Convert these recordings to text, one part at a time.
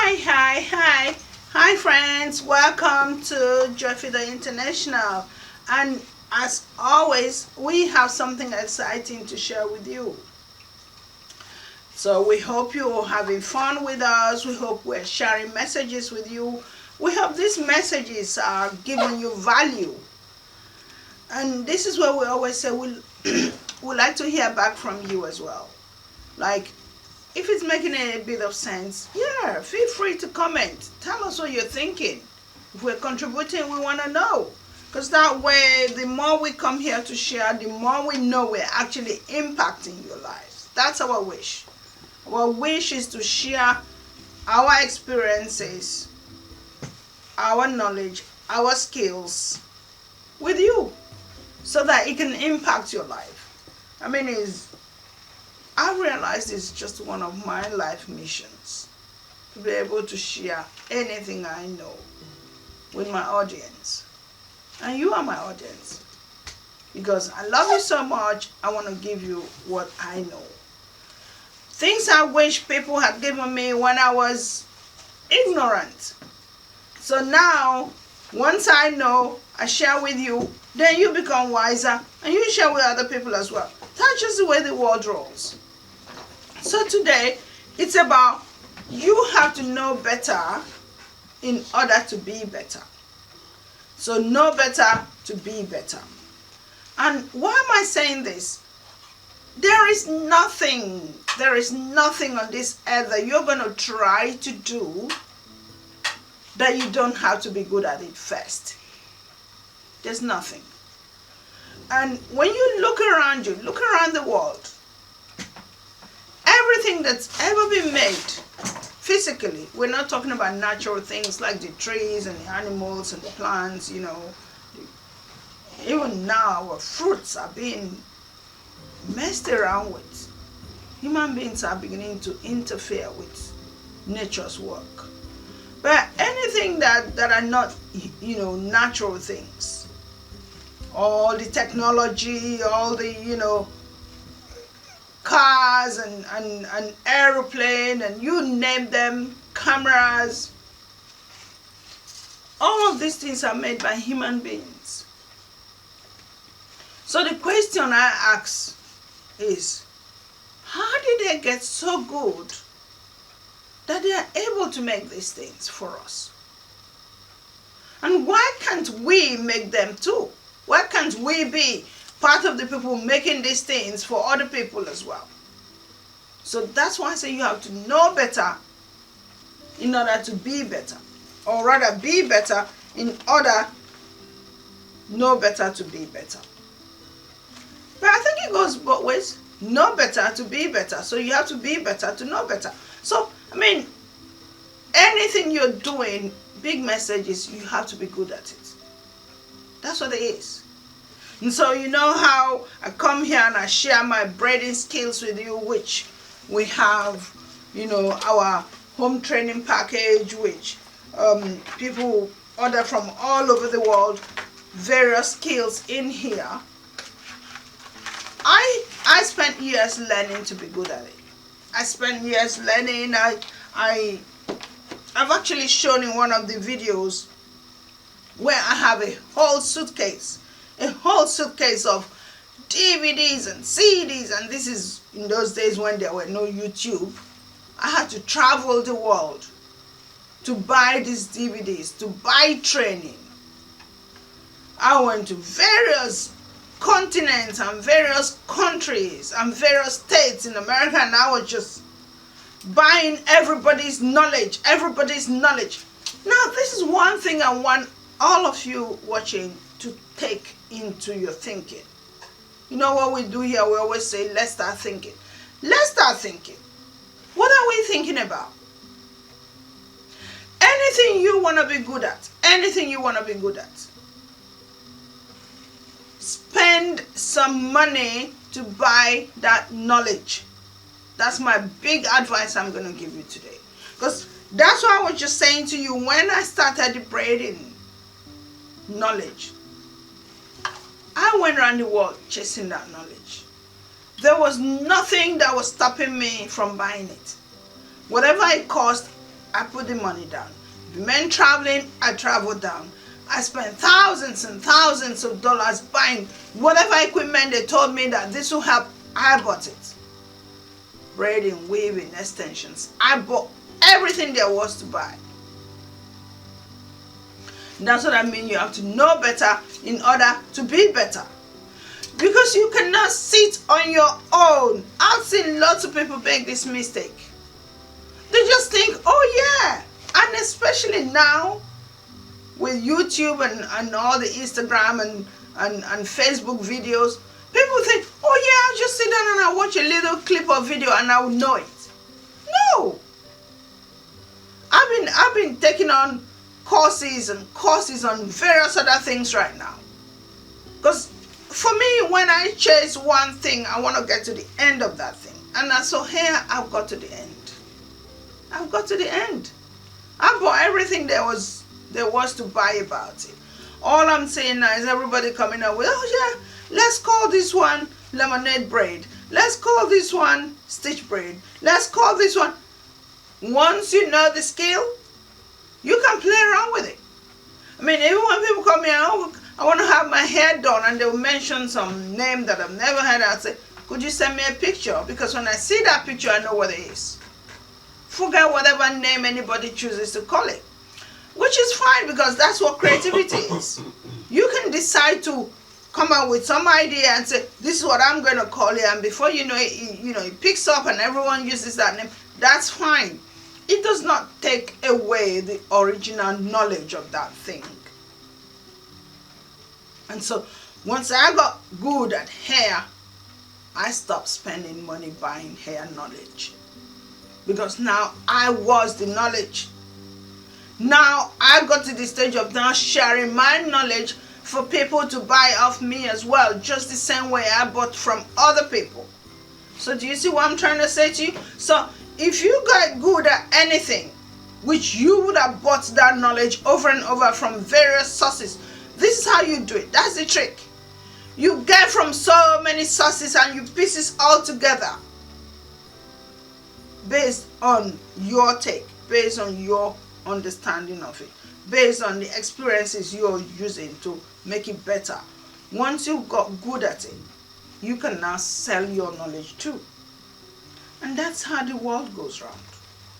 Hi friends, welcome to Joyfida International, and as always we have something exciting to share with you. So we hope you're having fun with us. We hope we're sharing messages with you. We hope these messages are giving you value, and this is where we always say we like to hear back from you as well. Like, if it's making a bit of sense, yeah, feel free to comment. Tell us what you're thinking. If we're contributing, we want to know. Because that way, the more we come here to share, the more we know we're actually impacting your lives. That's our wish. Our wish is to share our experiences, our knowledge, our skills with you so that it can impact your life. I realize it's just one of my life missions to be able to share anything I know with my audience. And you are my audience. Because I love you so much, I want to give you what I know. Things I wish people had given me when I was ignorant. So now, once I know, I share with you, then you become wiser and you share with other people as well. That's just the way the world rolls. So today, it's about you have to know better in order to be better. So know better to be better. And why am I saying this? There is nothing on this earth that you're going to try to do that you don't have to be good at it first. There's nothing. And when you look around you, look around the world, everything that's ever been made physically, we're not talking about natural things like the trees and the animals and the plants, even now our fruits are being messed around with. Human beings are beginning to interfere with nature's work. But anything that are not, natural things, all the technology, all the, cars and aeroplane and you name them, cameras, all of these things are made by human beings. So the question I ask is, how did they get so good that they are able to make these things for us? And why can't we make them too? Why can't we be part of the people making these things for other people as well? So that's why I say you have to know better in order to be better. Or rather, be better in order know better to be better. But I think it goes both ways. Know better to be better. So you have to be better to know better. So, anything you're doing, big message is you have to be good at it. That's what it is. And so you know how I come here and I share my braiding skills with you, which we have, our home training package, which people order from all over the world, various skills in here. I spent years learning to be good at it. I spent years learning. I've actually shown in one of the videos where I have a whole suitcase of DVDs and CDs, and this is in those days when there were no YouTube. I had to travel the world to buy these DVDs, to buy training. I went to various continents and various countries and various states in America, and I was just buying everybody's knowledge. Now, this is one thing I want all of you watching to take into your thinking. You know what we do here? We always say, let's start thinking. Let's start thinking. What are we thinking about? Anything you want to be good at. Anything you want to be good at. Spend some money to buy that knowledge. That's my big advice I'm going to give you today. Because that's what I was just saying to you when I started the braiding knowledge. I went around the world chasing that knowledge. There was nothing that was stopping me from buying it. Whatever it cost, I put the money down. If it meant traveling, I traveled down. I spent thousands and thousands of dollars buying whatever equipment they told me that this will help. I bought it. Braiding, weaving, extensions. I bought everything there was to buy. That's what I mean. You have to know better in order to be better. Because you cannot sit on your own. I've seen lots of people make this mistake. They just think, oh yeah. And especially now with YouTube and all the Instagram and Facebook videos, people think, oh yeah, I'll just sit down and I'll watch a little clip or video and I will know it. No. I've been taking on courses on various other things right now. Because for me, when I chase one thing, I want to get to the end of that thing. And so here, I've got to the end. I've got to the end. I bought everything there was to buy about it. All I'm saying now is everybody coming up with, oh yeah, let's call this one lemonade braid. Let's call this one stitch braid. Let's call this one. Once you know the skill, you can play around with it. I mean, even when people come here, oh, I want to have my hair done, and they'll mention some name that I've never heard, I'll say, could you send me a picture? Because when I see that picture, I know what it is. Forget whatever name anybody chooses to call it. Which is fine, because that's what creativity is. You can decide to come up with some idea and say, this is what I'm going to call it, and before you know it, it picks up and everyone uses that name. That's fine. It does not take away the original knowledge of that thing. And so once I got good at hair, I stopped spending money buying hair knowledge. Because now I was the knowledge. Now I got to the stage of now sharing my knowledge for people to buy off me as well, just the same way I bought from other people. So do you see what I'm trying to say to you? So if you got good at anything, which you would have bought that knowledge over and over from various sources, this is how you do it. That's the trick. You get from so many sources and you piece it all together based on your take, based on your understanding of it, based on the experiences you're using to make it better. Once you got good at it, you can now sell your knowledge too. And that's how the world goes round.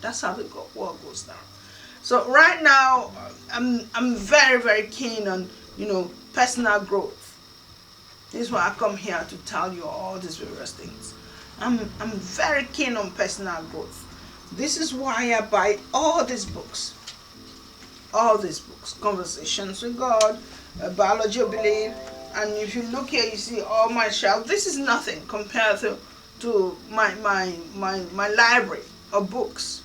That's how the world goes down. So right now, I'm very, very keen on, personal growth. This is why I come here to tell you all these various things. I'm very keen on personal growth. This is why I buy all these books. All these books. Conversations with God, Biology of Belief. And if you look here, you see all my shelf. This is nothing compared to my library of books.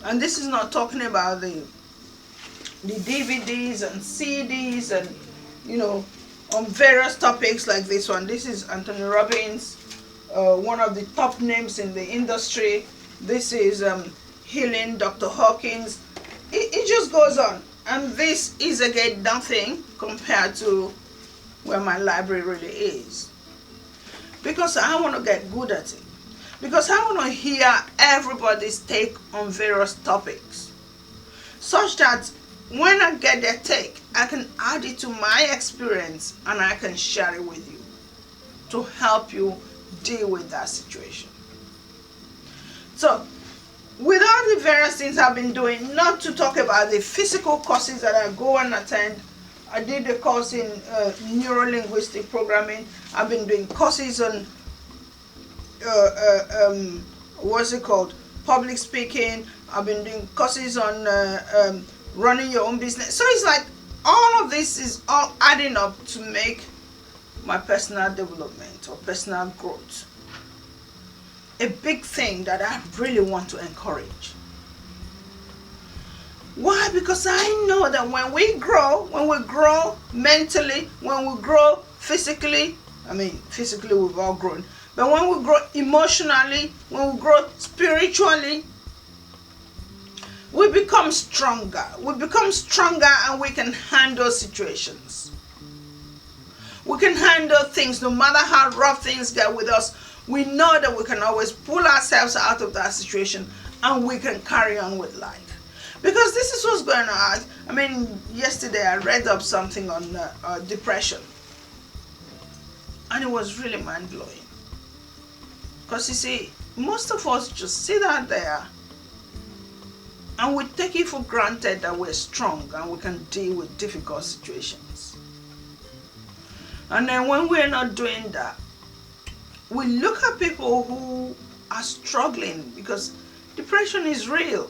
And this is not talking about the DVDs and CDs and on various topics like this one. This is Anthony Robbins, one of the top names in the industry. This is Healing, Dr. Hawkins. It just goes on. And this is again nothing compared to where my library really is. Because I want to get good at it. Because I want to hear everybody's take on various topics. Such that when I get their take, I can add it to my experience and I can share it with you to help you deal with that situation. So, with all the various things I've been doing, not to talk about the physical courses that I go and attend. I did a course in neuro-linguistic programming. I've been doing courses on public speaking. I've been doing courses on running your own business. So it's like all of this is all adding up to make my personal development or personal growth a big thing that I really want to encourage. Why? Because I know that when we grow mentally, when we grow physically, physically we've all grown, but when we grow emotionally, when we grow spiritually, we become stronger. We become stronger and we can handle situations. We can handle things no matter how rough things get with us. We know that we can always pull ourselves out of that situation and we can carry on with life. Because this is what's going on. I mean, yesterday I read up something on depression, and it was really mind-blowing. Because you see, most of us just sit out there and we take it for granted that we're strong and we can deal with difficult situations. And then when we're not doing that, we look at people who are struggling, because depression is real.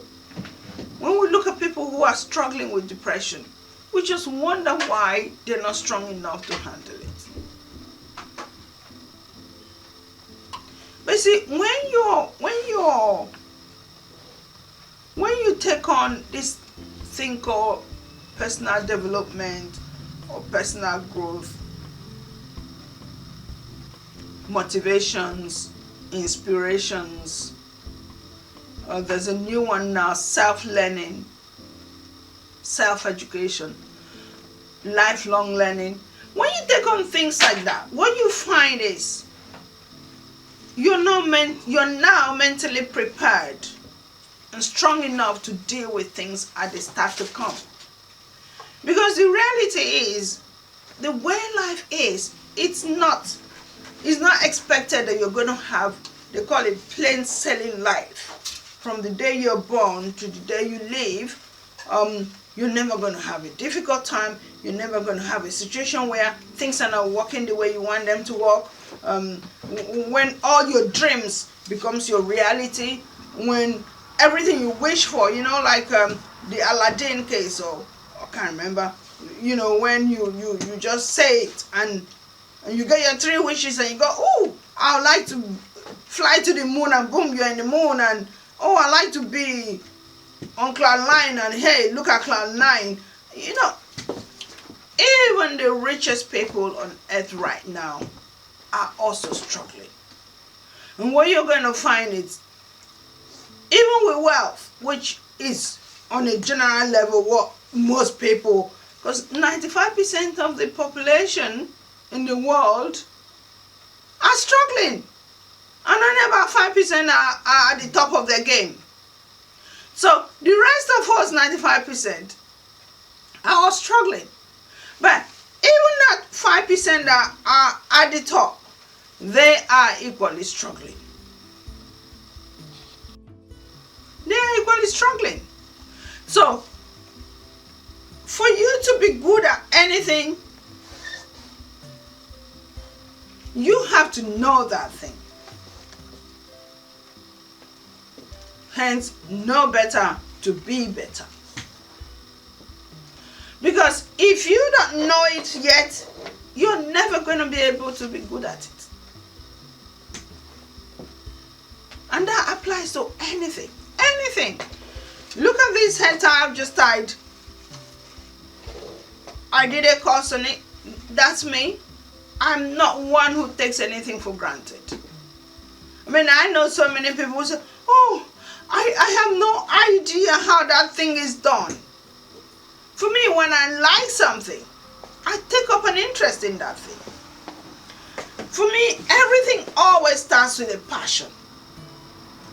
When we look at people who are struggling with depression, we just wonder why they're not strong enough to handle it. But see, when you take on this thing called personal development or personal growth, motivations, inspirations, there's a new one now, self-learning, self-education, lifelong learning. When you take on things like that, what you find is you're now mentally prepared and strong enough to deal with things as they start to come. Because the reality is, the way life is, it's not expected that you're going to have, they call it plain sailing life. From the day you're born to the day you leave, you're never going to have a difficult time. You're never going to have a situation where things are not working the way you want them to work. When all your dreams becomes your reality, when everything you wish for, like the Aladdin case, or I can't remember, when you just say it and you get your 3 wishes and you go, oh, I would like to fly to the moon, and boom, you're in the moon, and oh, I like to be on cloud 9, and hey, look at cloud 9. Even the richest people on earth right now are also struggling. And what you're going to find is, even with wealth, which is on a general level what most people, because 95% of the population in the world are struggling, and only about 5% are at the top of their game. So the rest of us, 95%, are all struggling. But even that 5% that are at the top, they are equally struggling. They are equally struggling. So for you to be good at anything, you have to know that thing. Hence, know better to be better. Because if you don't know it yet, you're never going to be able to be good at it. And that applies to anything. Anything. Look at this hair tie I've just tied. I did a course on it. That's me. I'm not one who takes anything for granted. I mean, I know so many people who say, oh, I have no idea how that thing is done. For me, when I like something, I take up an interest in that thing. For me, everything always starts with a passion.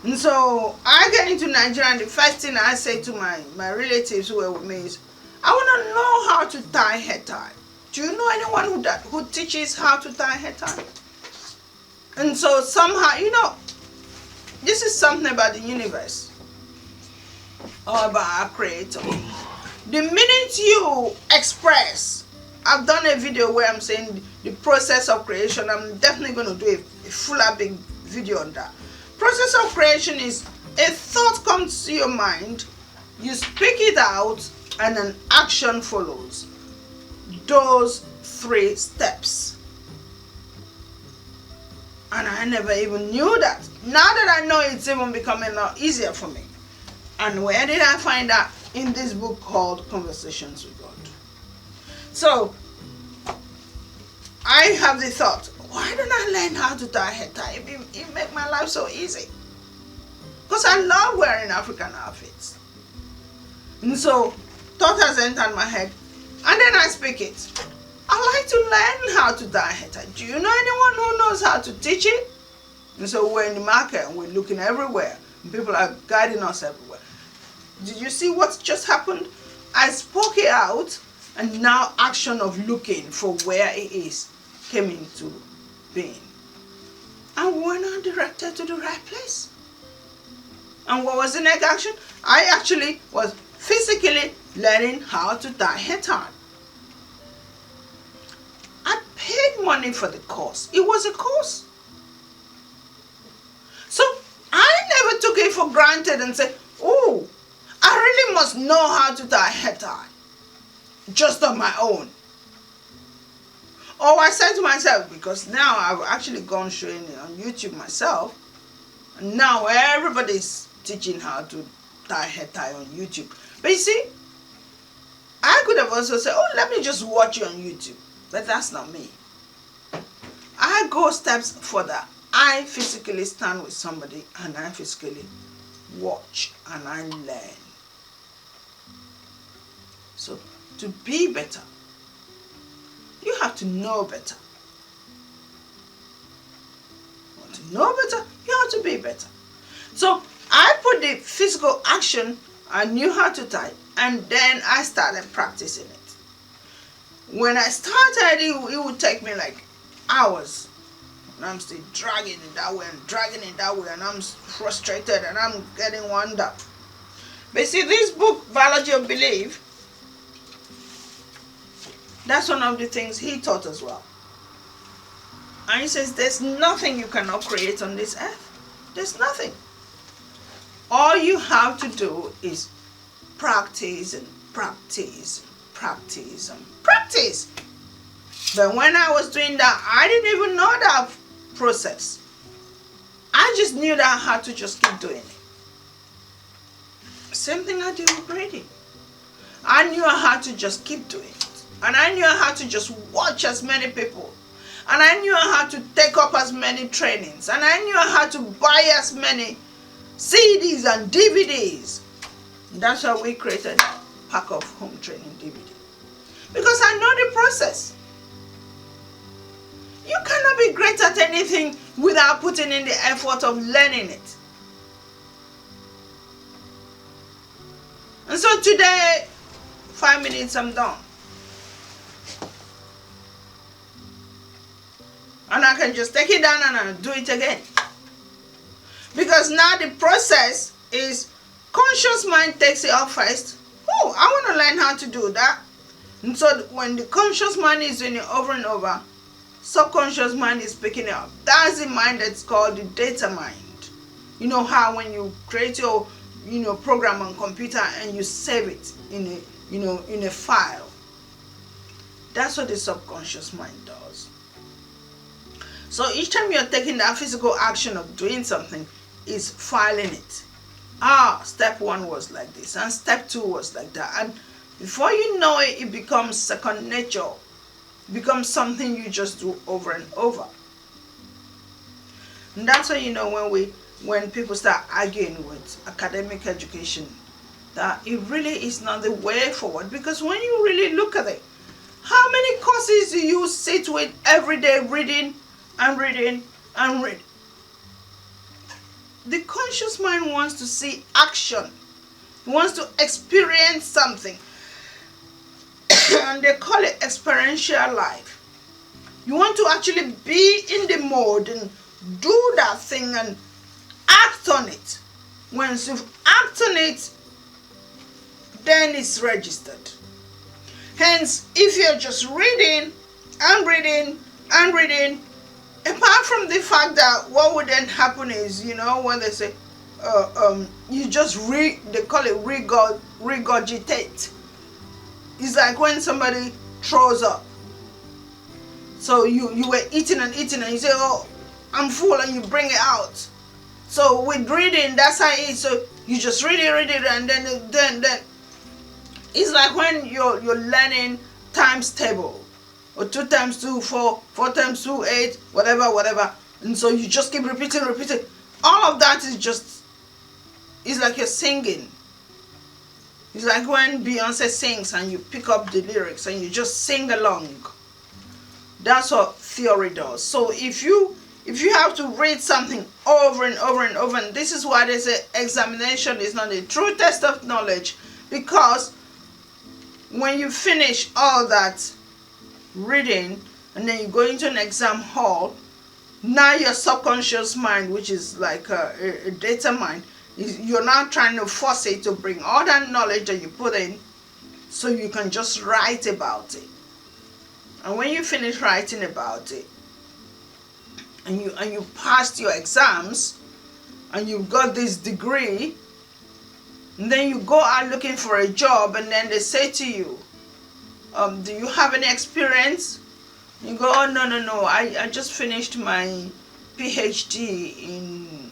And so I get into Nigeria, and the first thing I say to my relatives who were with me is, I want to know how to tie hair tie. Do you know anyone who teaches how to tie hair tie? And so somehow, this is something about the universe, or about our creator. The minute you express, I've done a video where I'm saying the process of creation. I'm definitely going to do a fuller big video on that. Process of creation is a thought comes to your mind, you speak it out, and an action follows. Those 3 steps. And I never even knew that. Now that I know, it's even becoming a lot easier for me. And where did I find that? In this book called Conversations with God. So I have the thought, why don't I learn how to tie hair tie? It make my life so easy. Because I love wearing African outfits. And so thought has entered my head. And then I speak it. I like to learn how to tie hair tie. Do you know anyone who knows how to teach it? And so we're in the market and we're looking everywhere. And people are guiding us everywhere. Did you see what just happened? I spoke it out, and now action of looking for where it is came into being. And we're now directed to the right place. And what was the next action? I actually was physically learning how to tie hair tie. I paid money for the course. It was a course. So I never took it for granted and said, oh, I really must know how to tie hair tie just on my own. Or I said to myself, because now I've actually gone showing it on YouTube myself, and now everybody's teaching how to tie hair tie on YouTube. But you see, I could have also said, oh, let me just watch you on YouTube. But that's not me. I go steps further. I physically stand with somebody and I physically watch and I learn. So to be better, you have to know better. To know better, you have to be better. So I put the physical action, I knew how to tie, and then I started practicing it. When I started, it would take me like hours. And I'm still dragging it that way and dragging it that way, and I'm frustrated and I'm getting wound up. But see, this book, Biology of Belief, that's one of the things he taught as well. And he says there's nothing you cannot create on this earth. There's nothing. All you have to do is practice and practice and practice and practice. But when I was doing that, I didn't even know that process. I just knew that I had to just keep doing it. Same thing I did with braiding. I knew I had to just keep doing it. And I knew I had to just watch as many people. And I knew I had to take up as many trainings. And I knew I had to buy as many CDs and DVDs. And that's how we created Pack of Home Training DVD. Because I know the process. You cannot be great at anything without putting in the effort of learning it. And so today, 5 minutes, I'm done. And I can just take it down and I'll do it again. Because now the process is conscious mind takes it up first. Oh, I want to learn how to do that. And so when the conscious mind is doing it over and over, subconscious mind is picking it up. That's the mind that's called the data mind. You know how when you create your program on computer and you save it in a file. That's what the subconscious mind does. So each time you're taking that physical action of doing something, is filing it. Step 1 was like this, and step 2 was like that. And before you know it, it becomes second nature. It becomes something you just do over and over. And that's why when people start arguing with academic education, that it really is not the way forward. Because when you really look at it, how many courses do you sit with every day reading and reading and reading? The conscious mind wants to see action. It wants to experience something. And they call it experiential life. You want to actually be in the mode and do that thing and act on it. Once you act on it, then it's registered. Hence, if you're just reading and reading and reading, apart from the fact that what would then happen is, when they say, you just they call it regurgitate. It's like when somebody throws up. So you were eating and eating and you say, oh, I'm full, and you bring it out. So with reading, that's how it is. So you just read it, and then it's like when you're learning times table. Or 2 times 2, 4, 4 times 2, 8, whatever. And so you just keep repeating. All of that is it's like you're singing. It's like when Beyonce sings and you pick up the lyrics and you just sing along. That's what theory does. So if you if you have to read something over and over and over, and this is why they say examination is not a true test of knowledge, because when you finish all that reading and then you go into an exam hall, now your subconscious mind, which is like a data mind, you're now trying to force it to bring all that knowledge that you put in so you can just write about it. And when you finish writing about it and you passed your exams and you've got this degree, and then you go out looking for a job, and then they say to you, do you have any experience? You go, oh, no, I just finished my PhD in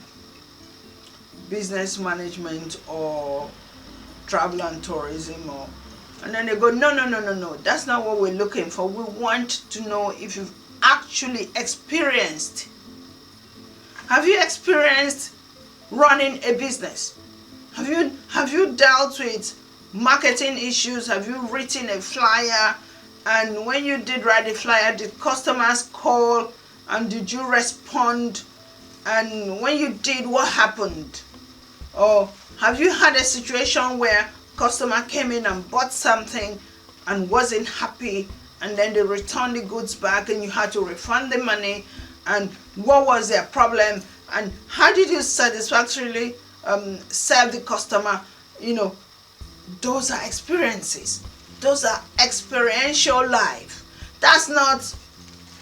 business management or travel and tourism. And then they go, no, that's not what we're looking for. We want to know if you've actually experienced. Have you experienced running a business? Have you dealt with marketing issues? Have you written a flyer? And when you did write a flyer, did customers call? And did you respond? And when you did, what happened? Or have you had a situation where customer came in and bought something and wasn't happy, and then they returned the goods back and you had to refund the money? And what was their problem? And how did you satisfactorily serve the customer? Those are experiences. Those are experiential life. That's not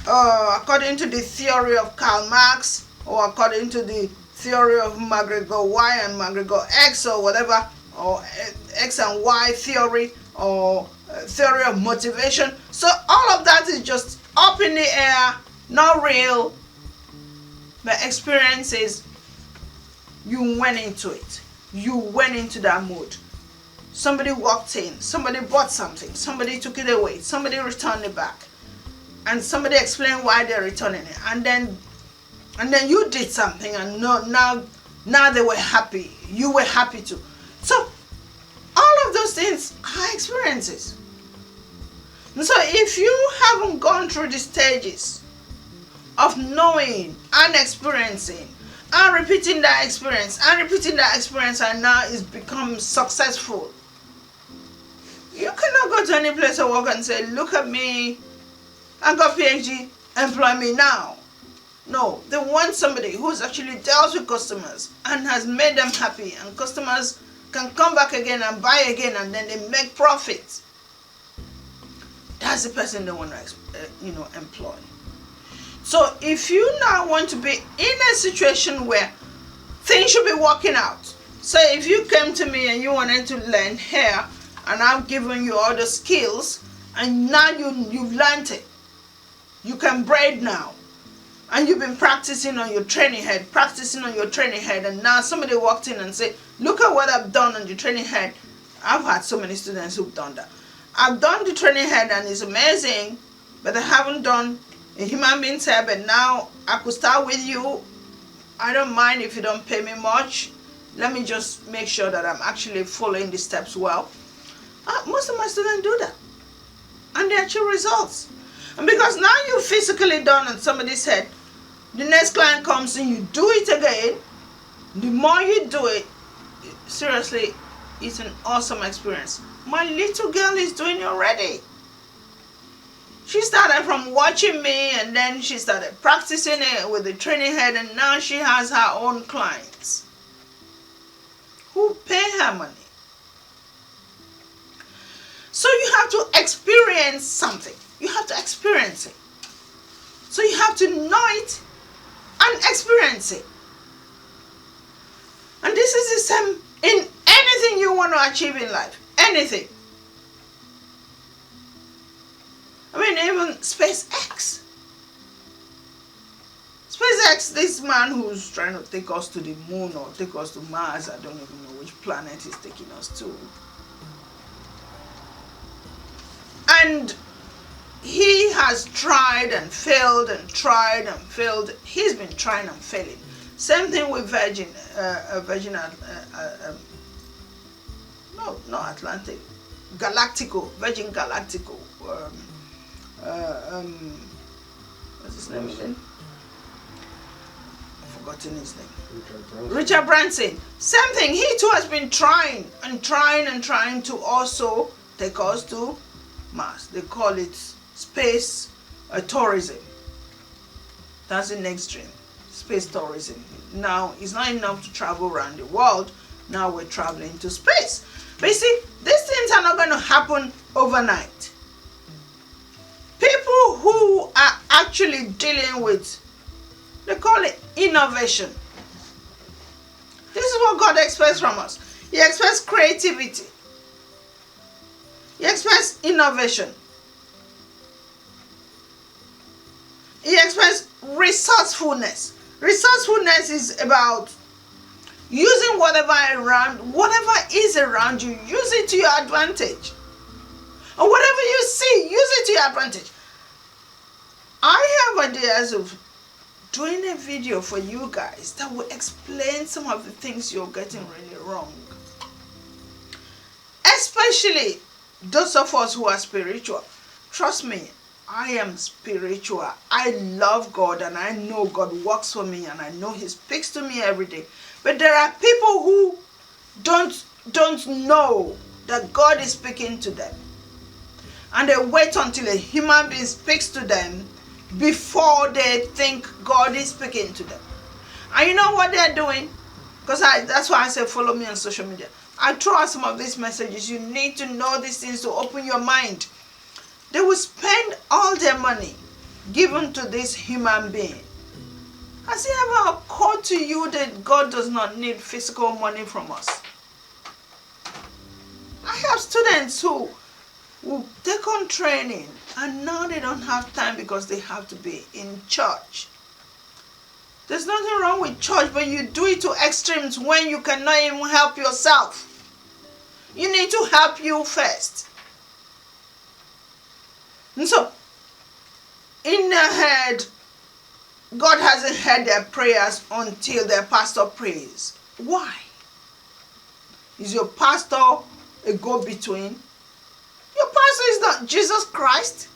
according to the theory of Karl Marx, or according to the theory of McGregor Y and McGregor X, or whatever, or X and Y theory, or theory of motivation. So all of that is just up in the air, not real. The experience is you went into it. You went into that mood. Somebody walked in, somebody bought something, somebody took it away, somebody returned it back, and somebody explained why they're returning it, and then you did something, and now they were happy. You were happy too. So all of those things are experiences. And so if you haven't gone through the stages of knowing and experiencing and repeating that experience and now it's become successful, you cannot go to any place of work and say, look at me, I got PhD, employ me now. No, they want somebody who's actually dealt with customers and has made them happy, and customers can come back again and buy again, and then they make profits. That's the person they want to employ. So if you now want to be in a situation where things should be working out, say if you came to me and you wanted to learn hair, and I've given you all the skills, and now you've learned it, you can braid now, and you've been practicing on your training head, and now somebody walked in and said, look at what I've done on the training head. I've had so many students who've done that. I've done the training head and it's amazing, but I haven't done a human being's hair, but now I could start with you. I don't mind if you don't pay me much. Let me just make sure that I'm actually following the steps well. Most of my students do that, and they achieve results. And because now you've physically done on somebody's head, the next client comes and you do it again. The more you do it, seriously, it's an awesome experience. My little girl is doing it already. She started from watching me, and then she started practicing it with the training head, and now she has her own clients who pay her money. So you have to experience something. You have to experience it. So you have to know it and experience it. And this is the same in anything you want to achieve in life. Anything. I mean, even SpaceX. SpaceX, this man who's trying to take us to the moon or take us to Mars, I don't even know which planet he's taking us to. And he has tried and failed and tried and failed. He's been trying and failing. Same thing with Virgin Atlantic, Galactico, Virgin Galactico. What's his name again? forgotten his name. Richard Branson. Same thing. He too has been trying to also take us to Mars. They call it space tourism. That's the next dream. Space tourism. Now, it's not enough to travel around the world. Now we're traveling to space. But you see, these things are not going to happen overnight. People who are actually dealing with, they call it innovation. This is what God expects from us. He expects creativity. He expects innovation. He expects resourcefulness. Resourcefulness is about using whatever is around you, use it to your advantage. Or whatever you see, use it to your advantage. I have ideas of doing a video for you guys that will explain some of the things you're getting really wrong. Especially those of us who are spiritual. Trust me, I am spiritual. I love God and I know God works for me and I know He speaks to me every day. But there are people who don't know that God is speaking to them. And they wait until a human being speaks to them before they think God is speaking to them. And you know what they're doing? Because that's why I say follow me on social media. I throw out some of these messages. You need to know these things to open your mind. They will spend all their money given to this human being. Has it ever occurred to you that God does not need physical money from us? I have students who will take on training and now they don't have time because they have to be in church. There's nothing wrong with church, but you do it to extremes when you cannot even help yourself. You need to help you first. And so, in their head, God hasn't heard their prayers until their pastor prays. Why? Is your pastor a go-between? Your pastor is not Jesus Christ.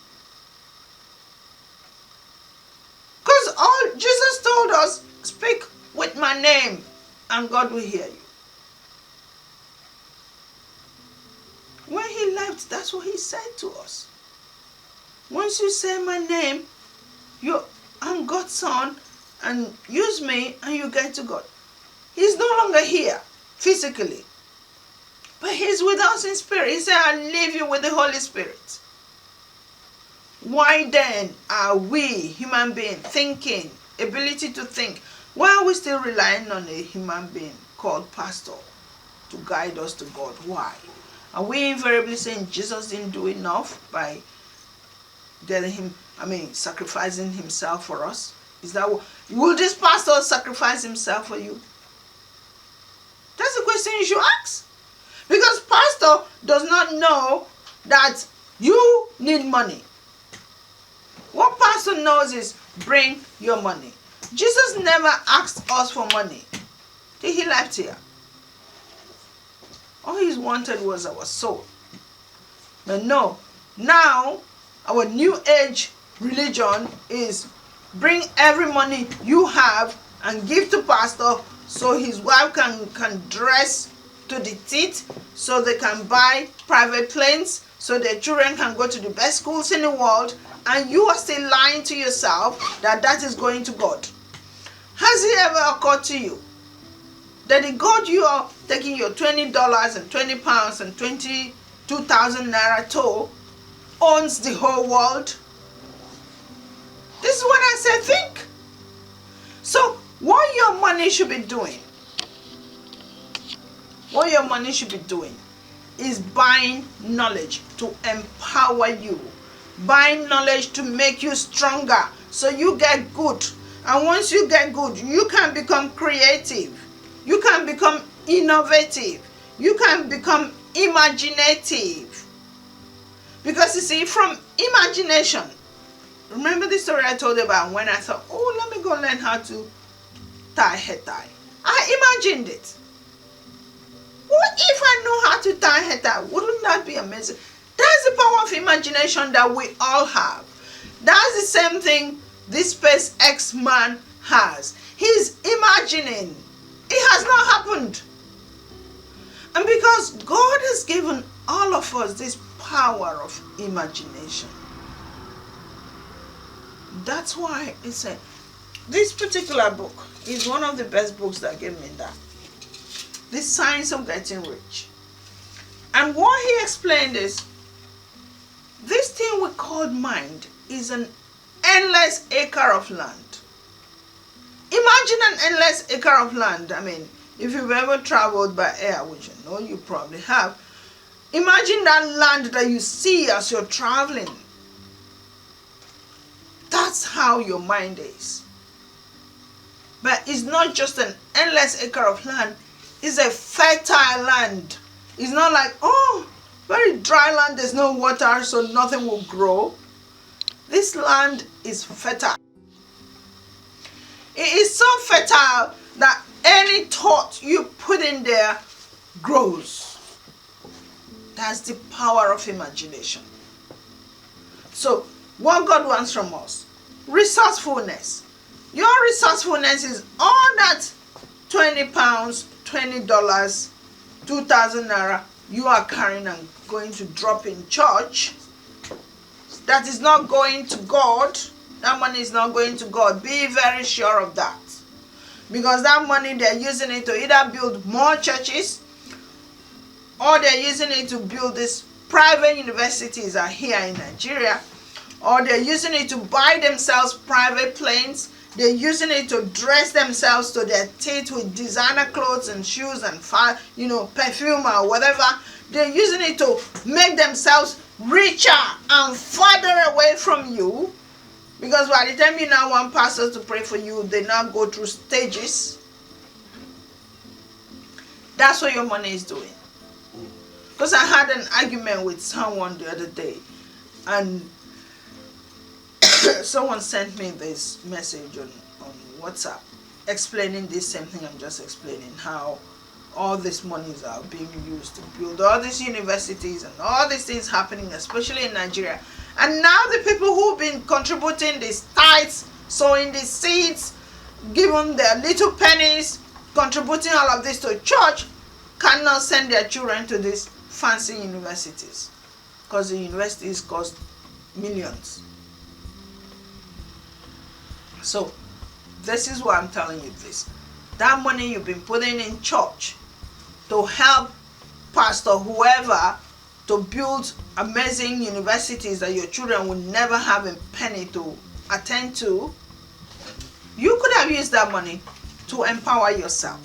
Because all Jesus told us, speak with my name and God will hear you. When He left, that's what He said to us. Once you say my name, I'm God's son, and use me, and you get to God. He's no longer here physically, but He's with us in spirit. He said, I'll leave you with the Holy Spirit. Why then are we, human beings, thinking, ability to think, why are we still relying on a human being called pastor to guide us to God? Why? Are we invariably saying Jesus didn't do enough by sacrificing Himself for us? Is that what? Will this pastor sacrifice himself for you? That's the question you should ask. Because pastor does not know that you need money. What pastor knows is bring your money. Jesus never asked us for money till He left here. All He wanted was our soul. But no, now our new age religion is bring every money you have and give to pastor so his wife can dress to the teeth, so they can buy private planes, so their children can go to the best schools in the world, and you are still lying to yourself that is going to God. Has it ever occurred to you that the God you are taking your $20 and £20 and 22,000 naira to owns the whole world? This is what I said, think. So what your money should be doing, is buying knowledge to empower you. Buying knowledge to make you stronger so you get good. And once you get good, you can become creative. You can become innovative. You can become imaginative. Because you see, from imagination, remember the story I told you about when I thought, oh, let me go learn how to tie hair tie. I imagined it. What if I know how to tie hair tie? Wouldn't that be amazing? That's the power of imagination that we all have. That's the same thing this SpaceX man has. He's imagining. It has not happened. And because God has given all of us this power of imagination, that's why it's a, this particular book is one of the best books that gave me that. The Science of Getting Rich. And what he explained is, this thing we call mind is an endless acre of land. Imagine an endless acre of land. I mean, if you've ever traveled by air, which I know you probably have, imagine that land that you see as you're traveling. That's how your mind is. But it's not just an endless acre of land, it's a fertile land. It's not like, oh, very dry land, there's no water, so nothing will grow. This land is fertile. It is so fertile that any thought you put in there grows. That's the power of imagination. So, what God wants from us, resourcefulness. Your resourcefulness is all that 20 pounds, $20, 2,000 naira you are carrying and going to drop in church. That is not going to God. That money is not going to God. Be very sure of that. Because that money, they're using it to either build more churches, or they're using it to build these private universities that are here in Nigeria, or they're using it to buy themselves private planes. They're using it to dress themselves to their teeth with designer clothes and shoes and perfume or whatever. They're using it to make themselves richer and farther away from you. Because by the time you now want pastors to pray for you, they now go through stages. That's what your money is doing. Because I had an argument with someone the other day, and someone sent me this message on WhatsApp explaining this same thing I'm just explaining, how all these monies are being used to build all these universities and all these things happening, especially in Nigeria. And now the people who've been contributing these tithes, sowing these seeds, giving their little pennies, contributing all of this to church, cannot send their children to these fancy universities because the universities cost millions. So this is why I'm telling you this. That money you've been putting in church to help pastor whoever to build amazing universities that your children will never have a penny to attend to, you could have used that money to empower yourself.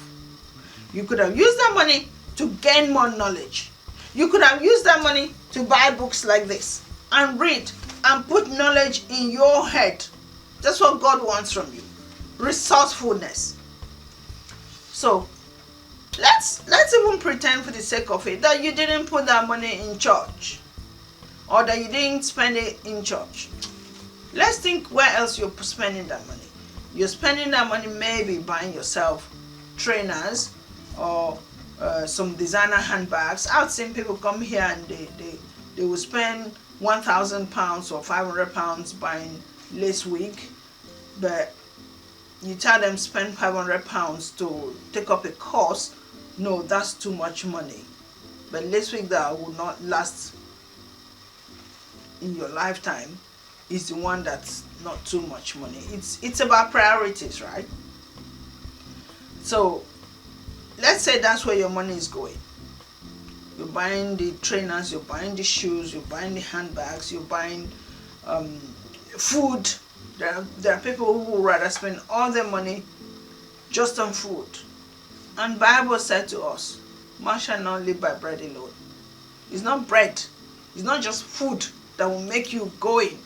You could have used that money to gain more knowledge. You could have used that money to buy books like this and read and put knowledge in your head. That's what God wants from you. Resourcefulness. So let's even pretend for the sake of it that you didn't put that money in church, or that you didn't spend it in church. Let's think where else you're spending that money. You're spending that money maybe buying yourself trainers or some designer handbags. I've seen people come here and they will spend £1,000 or £500 buying lace wig, but you tell them spend £500 to take up a course. No, that's too much money. But lace wig that will not last in your lifetime is the one that's not too much money. It's about priorities, right? So let's say that's where your money is going. You're buying the trainers, you're buying the shoes, you're buying the handbags, you're buying food. There are people who would rather spend all their money just on food. And Bible said to us, man shall not live by bread alone. It's not bread. It's not just food that will make you going.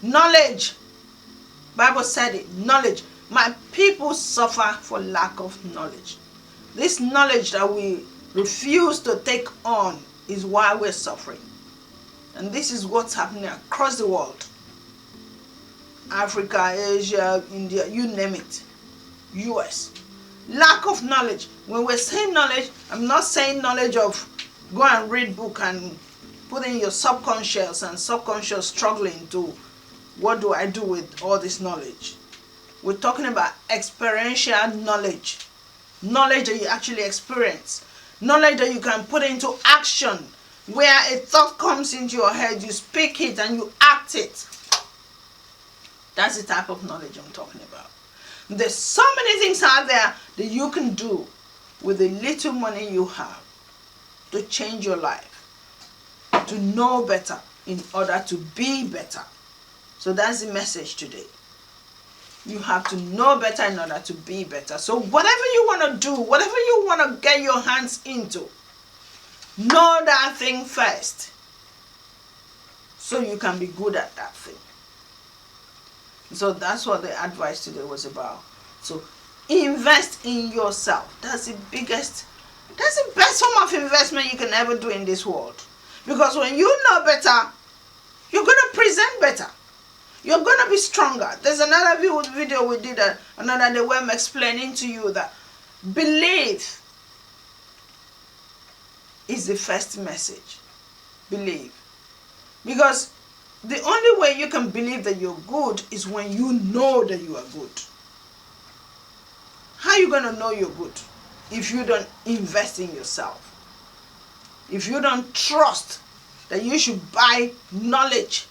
Knowledge. Bible said it. Knowledge. My people suffer for lack of knowledge. This knowledge that we refuse to take on is why we're suffering. And this is what's happening across the world. Africa, Asia, India, you name it. US. Lack of knowledge. When we're saying knowledge, I'm not saying knowledge of go and read book and put in your subconscious and subconscious struggling to what do I do with all this knowledge. We're talking about experiential knowledge. Knowledge that you actually experience. Knowledge that you can put into action. Where a thought comes into your head, you speak it and you act it. That's the type of knowledge I'm talking about. There's so many things out there that you can do with the little money you have to change your life, to know better in order to be better. So that's the message today. You have to know better in order to be better. So whatever you want to do, whatever you want to get your hands into, know that thing first so you can be good at that thing. So that's what the advice today was about. So invest in yourself. That's the best form of investment you can ever do in this world. Because when you know better, you're going to present better. You're going to be stronger. There's another video we did another day where I'm explaining to you that belief is the first message. Believe. Because the only way you can believe that you're good is when you know that you are good. How are you going to know you're good if you don't invest in yourself? If you don't trust that you should buy knowledge.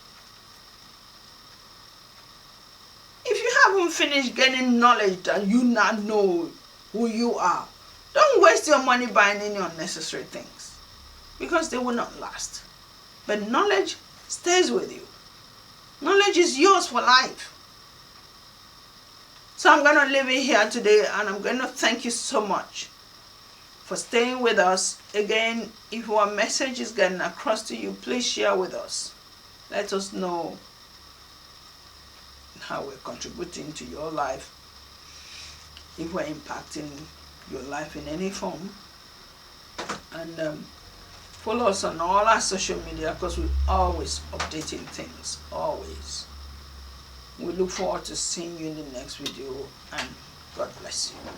If you haven't finished getting knowledge that you now know who you are, don't waste your money buying any unnecessary things because they will not last. But knowledge stays with you. Knowledge is yours for life. So I'm going to leave it here today, and I'm going to thank you so much for staying with us. Again, if our message is getting across to you, please share with us. Let us know how we're contributing to your life, if we're impacting your life in any form. And follow us on all our social media because we're always updating things, always. We look forward to seeing you in the next video, and God bless you.